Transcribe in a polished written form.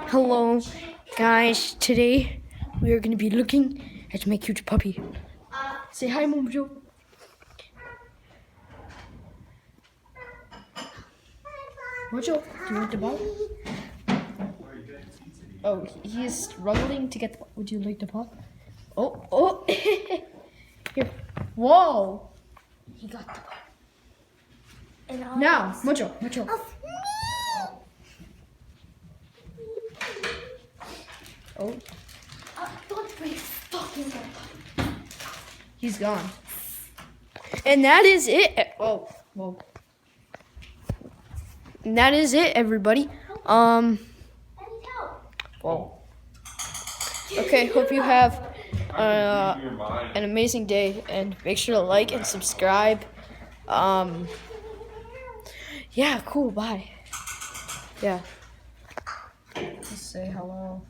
Hello, guys. Today we are going to be looking at my cute puppy. Say hi, MOJO. MOJO, do you want the ball? Oh, he is struggling to get the ball. Would you like the ball? Oh. Here. Whoa. He got the ball. Now, MOJO. Oh. Don't be fucking up. He's gone. And that is it. Oh, whoa. And that is it, everybody. Whoa. Okay, hope you have an amazing day, and make sure to like and subscribe. Yeah, cool. Bye. Yeah. Just say hello.